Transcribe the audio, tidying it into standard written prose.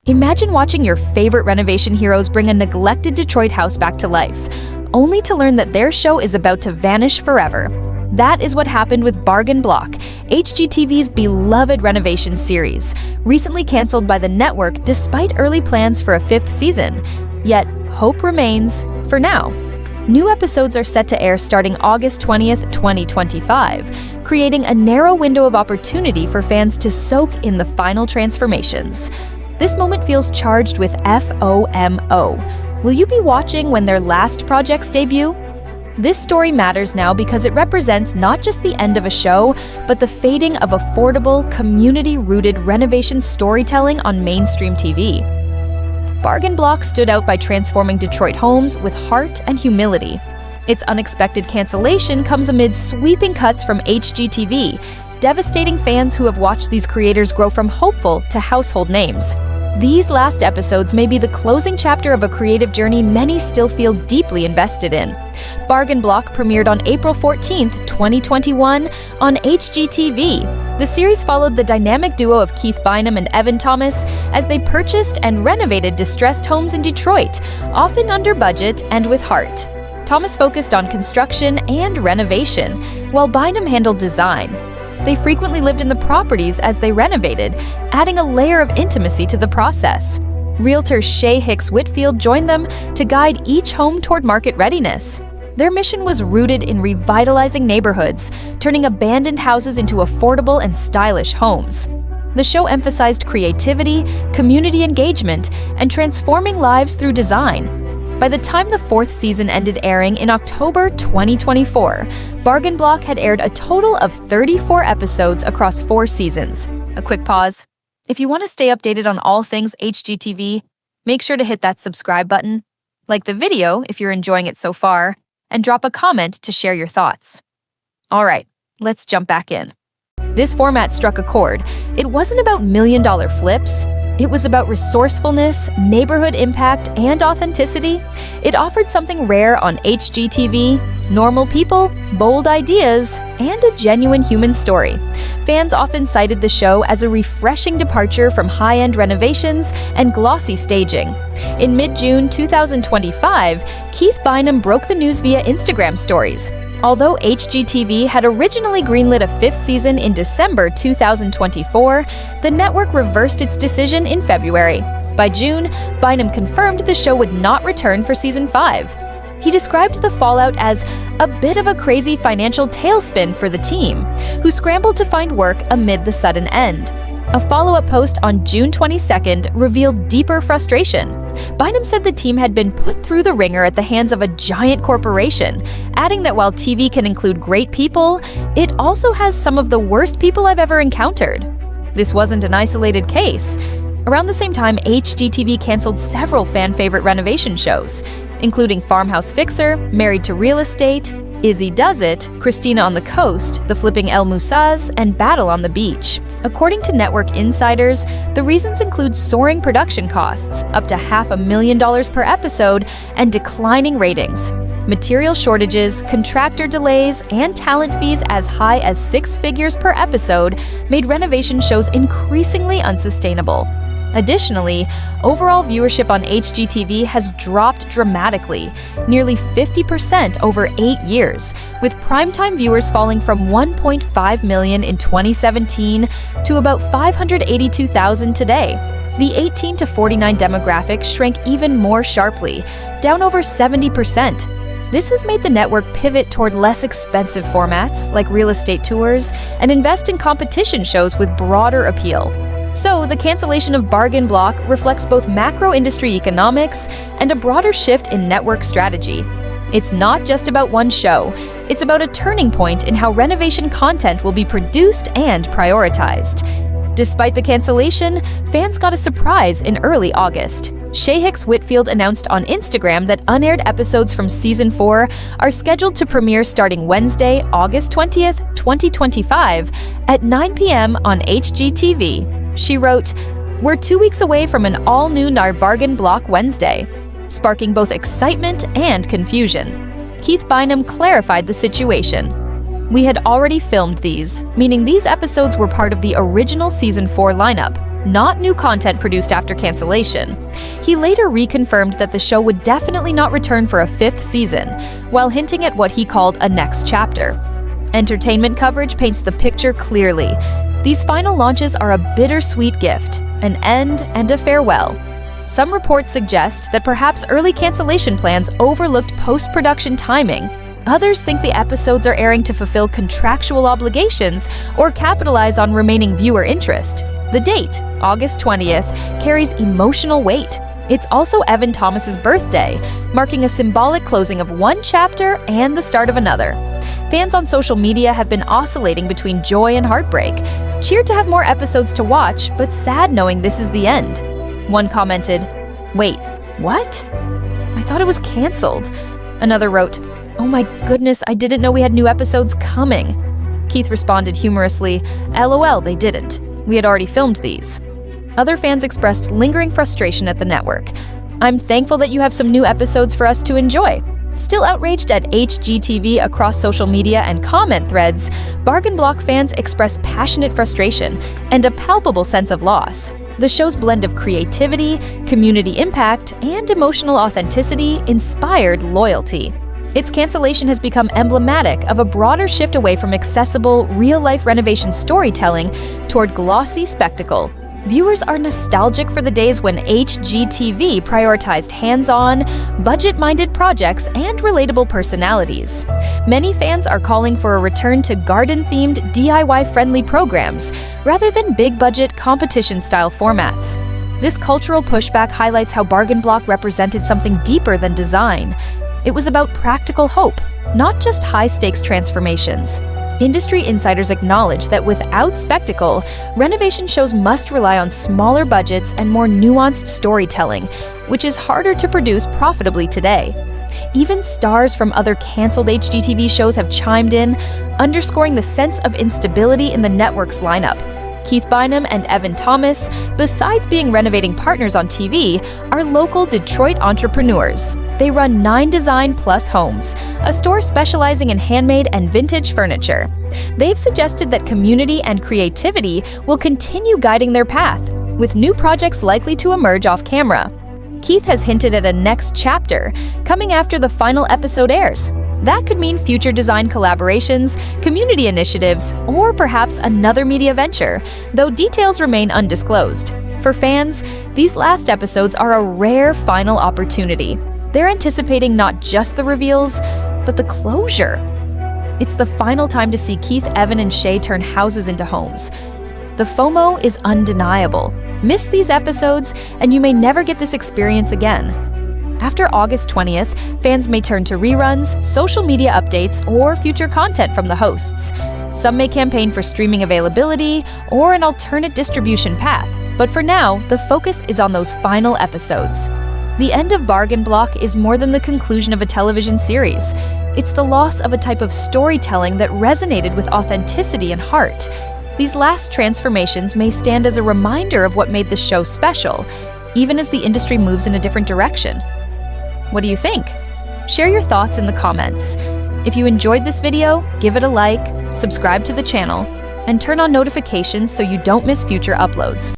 Imagine watching your favorite renovation heroes bring a neglected Detroit house back to life, only to learn that their show is about to vanish forever. That is what happened with Bargain Block, HGTV's beloved renovation series, recently canceled by the network despite early plans for a 5th season. Yet, hope remains, for now. New episodes are set to air starting August 20th, 2025, creating a narrow window of opportunity for fans to soak in the final transformations. This moment feels charged with FOMO. Will you be watching when their last projects debut? This story matters now because it represents not just the end of a show, but the fading of affordable, community-rooted renovation storytelling on mainstream TV. Bargain Block stood out by transforming Detroit homes with heart and humility. Its unexpected cancellation comes amid sweeping cuts from HGTV, devastating fans who have watched these creators grow from hopeful to household names. These last episodes may be the closing chapter of a creative journey many still feel deeply invested in. Bargain Block premiered on April 14, 2021 on HGTV. The series followed the dynamic duo of Keith Bynum and Evan Thomas as they purchased and renovated distressed homes in Detroit, often under budget and with heart. Thomas focused on construction and renovation, while Bynum handled design. They frequently lived in the properties as they renovated, adding a layer of intimacy to the process. Realtor Shea Hicks-Whitfield joined them to guide each home toward market readiness. Their mission was rooted in revitalizing neighborhoods, turning abandoned houses into affordable and stylish homes. The show emphasized creativity, community engagement, and transforming lives through design. By the time the 4th season ended airing in October 2024, Bargain Block had aired a total of 34 episodes across 4 seasons. A quick pause. If you want to stay updated on all things HGTV, make sure to hit that subscribe button, like the video if you're enjoying it so far, and drop a comment to share your thoughts. All right, let's jump back in. This format struck a chord. It wasn't about million-dollar flips. It was about resourcefulness, neighborhood impact, and authenticity. It offered something rare on HGTV: normal people, bold ideas, and a genuine human story. Fans often cited the show as a refreshing departure from high-end renovations and glossy staging. In mid-June 2025, Keith Bynum broke the news via Instagram stories. Although HGTV had originally greenlit a 5th season in December 2024, the network reversed its decision in February. By June, Bynum confirmed the show would not return for season 5. He described the fallout as a bit of a crazy financial tailspin for the team, who scrambled to find work amid the sudden end. A follow-up post on June 22nd revealed deeper frustration. Bynum said the team had been put through the ringer at the hands of a giant corporation, adding that while TV can include great people, it also has some of the worst people I've ever encountered. This wasn't an isolated case. Around the same time, HGTV canceled several fan-favorite renovation shows, including Farmhouse Fixer, Married to Real Estate, Izzy Does It, Christina on the Coast, The Flipping El Musaz, and Battle on the Beach. According to network insiders, the reasons include soaring production costs, up to $500,000 per episode, and declining ratings. Material shortages, contractor delays, and talent fees as high as 6 figures per episode made renovation shows increasingly unsustainable. Additionally, overall viewership on HGTV has dropped dramatically, nearly 50% over 8 years, with primetime viewers falling from 1.5 million in 2017 to about 582,000 today. The 18 to 49 demographic shrank even more sharply, down over 70%. This has made the network pivot toward less expensive formats like real estate tours and invest in competition shows with broader appeal. So, the cancellation of Bargain Block reflects both macro industry economics and a broader shift in network strategy. It's not just about one show, it's about a turning point in how renovation content will be produced and prioritized. Despite the cancellation, fans got a surprise in early August. Shea Hicks-Whitfield announced on Instagram that unaired episodes from Season 4 are scheduled to premiere starting Wednesday, August 20th, 2025 at 9 p.m. on HGTV. She wrote, "We're 2 weeks away from an all-new Bargain Block Wednesday," sparking both excitement and confusion. Keith Bynum clarified the situation. "We had already filmed these, meaning these episodes were part of the original Season 4 lineup. not new content produced after cancellation. He later reconfirmed that the show would definitely not return for a 5th season, while hinting at what he called a next chapter. Entertainment coverage paints the picture clearly. These final launches are a bittersweet gift, an end and a farewell. Some reports suggest that perhaps early cancellation plans overlooked post-production timing. Others think the episodes are airing to fulfill contractual obligations or capitalize on remaining viewer interest. The date, August 20th, carries emotional weight. It's also Evan Thomas's birthday, marking a symbolic closing of one chapter and the start of another. Fans on social media have been oscillating between joy and heartbreak, cheered to have more episodes to watch, but sad knowing this is the end. One commented, "Wait, what? I thought it was canceled." Another wrote, "Oh my goodness, I didn't know we had new episodes coming." Keith responded humorously, "LOL, they didn't. We had already filmed these." Other fans expressed lingering frustration at the network. "I'm thankful that you have some new episodes for us to enjoy." Still outraged at HGTV across social media and comment threads, Bargain Block fans express passionate frustration and a palpable sense of loss. The show's blend of creativity, community impact, and emotional authenticity inspired loyalty. Its cancellation has become emblematic of a broader shift away from accessible, real-life renovation storytelling toward glossy spectacle. Viewers are nostalgic for the days when HGTV prioritized hands-on, budget-minded projects and relatable personalities. Many fans are calling for a return to garden-themed, DIY-friendly programs, rather than big-budget, competition-style formats. This cultural pushback highlights how Bargain Block represented something deeper than design. It was about practical hope, not just high-stakes transformations. Industry insiders acknowledge that without spectacle, renovation shows must rely on smaller budgets and more nuanced storytelling, which is harder to produce profitably today. Even stars from other canceled HGTV shows have chimed in, underscoring the sense of instability in the network's lineup. Keith Bynum and Evan Thomas, besides being renovating partners on TV, are local Detroit entrepreneurs. They run 9 Design Plus Homes, a store specializing in handmade and vintage furniture. They've suggested that community and creativity will continue guiding their path, with new projects likely to emerge off camera. Keith has hinted at a next chapter, coming after the final episode airs. That could mean future design collaborations, community initiatives, or perhaps another media venture, though details remain undisclosed. For fans, these last episodes are a rare final opportunity. They're anticipating not just the reveals, but the closure. It's the final time to see Keith, Evan, and Shea turn houses into homes. The FOMO is undeniable. Miss these episodes, and you may never get this experience again. After August 20th, fans may turn to reruns, social media updates, or future content from the hosts. Some may campaign for streaming availability or an alternate distribution path, but for now, the focus is on those final episodes. The end of Bargain Block is more than the conclusion of a television series. It's the loss of a type of storytelling that resonated with authenticity and heart. These last transformations may stand as a reminder of what made the show special, even as the industry moves in a different direction. What do you think? Share your thoughts in the comments. If you enjoyed this video, give it a like, subscribe to the channel, and turn on notifications so you don't miss future uploads.